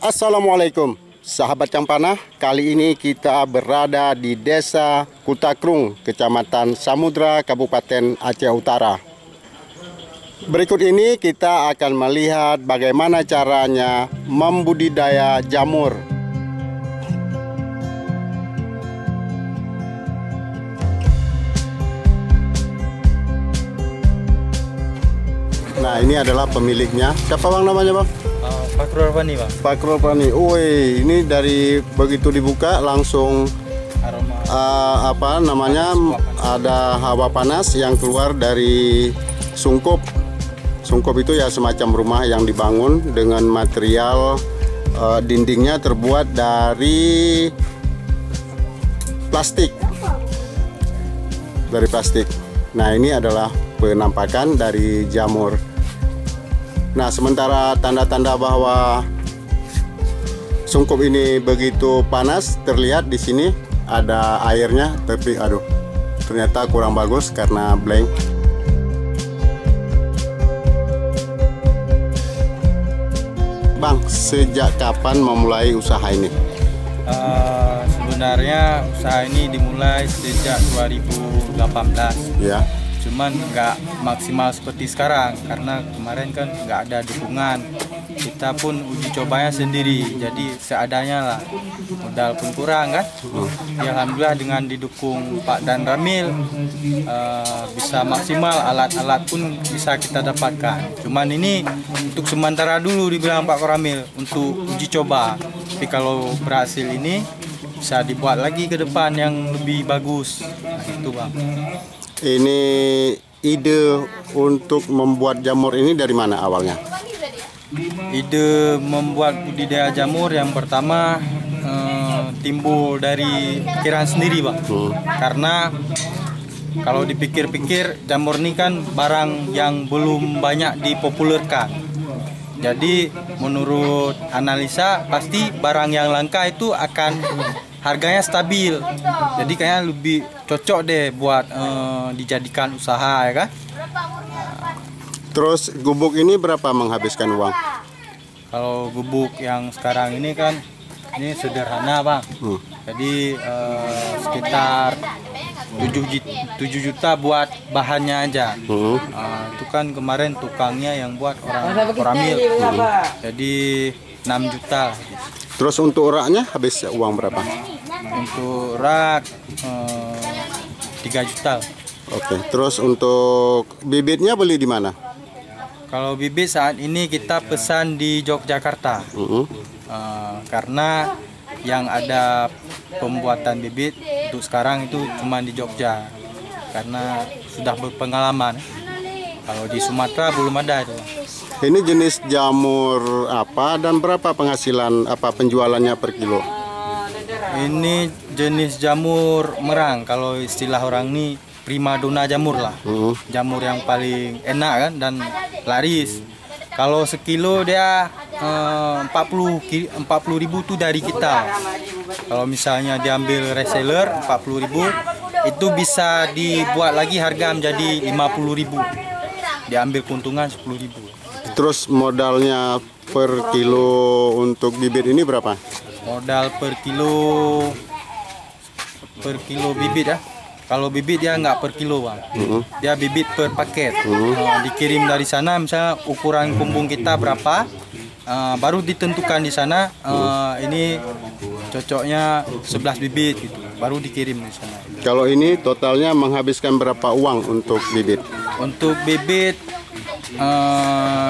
Assalamualaikum sahabat Campana. Kali ini kita berada di Desa Kutakrung, Kecamatan Samudra, Kabupaten Aceh Utara. Berikut ini kita akan melihat bagaimana caranya membudidaya jamur. Nah, ini adalah pemiliknya. Siapa bang namanya bang? Fakrul Pani bang. Fakrul Pani. Woi, ini dari begitu dibuka langsung aroma ada hawa panas yang keluar dari sungkup. Sungkup itu ya semacam rumah yang dibangun dengan material dindingnya terbuat dari plastik. Nah, ini adalah penampakan dari jamur. Nah, sementara tanda-tanda bahwa sungkup ini begitu panas terlihat di sini ada airnya, tapi aduh, ternyata kurang bagus karena blank. Bang, sejak kapan memulai usaha ini? Sebenarnya usaha ini dimulai sejak 2018. Ya. Cuman nggak maksimal seperti sekarang karena kemarin kan nggak ada dukungan. Kita pun uji cobanya sendiri, jadi seadanya lah. Modal pun kurang kan. Ya, alhamdulillah dengan didukung Pak Dan Ramil bisa maksimal, alat-alat pun bisa kita dapatkan. Cuman ini untuk sementara dulu dibilang Pak Ramil untuk uji coba. Tapi kalau berhasil ini bisa dibuat lagi ke depan yang lebih bagus. Nah, itu bang. Ini ide untuk membuat jamur ini dari mana awalnya? Ide membuat budidaya jamur yang pertama timbul dari pikiran sendiri bang. Karena kalau dipikir-pikir jamur ini kan barang yang belum banyak dipopulerkan. Jadi menurut analisa pasti barang yang langka itu akan harganya stabil. Jadi kayaknya lebih cocok deh buat dijadikan usaha ya kan. Terus gubuk ini berapa menghabiskan uang? Kalau gubuk yang sekarang ini kan ini sederhana bang. Jadi sekitar 7 juta buat bahannya aja. Itu kan kemarin tukangnya yang buat orang Koramil. Jadi 6 juta. Terus untuk raknya habis uang berapa? Untuk rak 3 juta. Oke. Terus untuk bibitnya beli di mana? Kalau bibit saat ini kita pesan di Yogyakarta. Karena yang ada pembuatan bibit untuk sekarang itu cuma di Jogja. Karena sudah berpengalaman. Kalau di Sumatera belum ada itu. Ini jenis jamur apa dan berapa penghasilan penjualannya per kilo? Ini jenis jamur merang. Kalau istilah orang ini primadona jamur lah. Jamur yang paling enak kan dan laris. Kalau sekilo dia 40.000 tuh dari kita. Kalau misalnya diambil reseller 40.000 itu bisa dibuat lagi harga menjadi 50.000. Diambil keuntungan 10.000. Terus modalnya per kilo untuk bibit ini berapa? Modal per kilo bibit ya. Kalau bibit dia nggak per kilo bang, dia bibit per paket. Dikirim dari sana, misalnya ukuran kumbung kita berapa, baru ditentukan di sana. Ini cocoknya 11 bibit gitu, baru dikirim di sana. Kalau ini totalnya menghabiskan berapa uang untuk bibit? Untuk bibit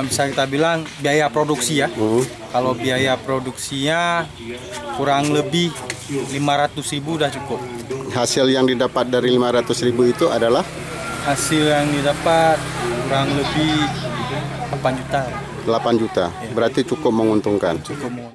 bisa kita bilang biaya produksi ya. Kalau biaya produksinya kurang lebih 500.000 udah cukup. Hasil yang didapat dari 500.000 itu adalah? Hasil yang didapat kurang lebih 8 juta. 8 juta, berarti cukup menguntungkan. Cukup.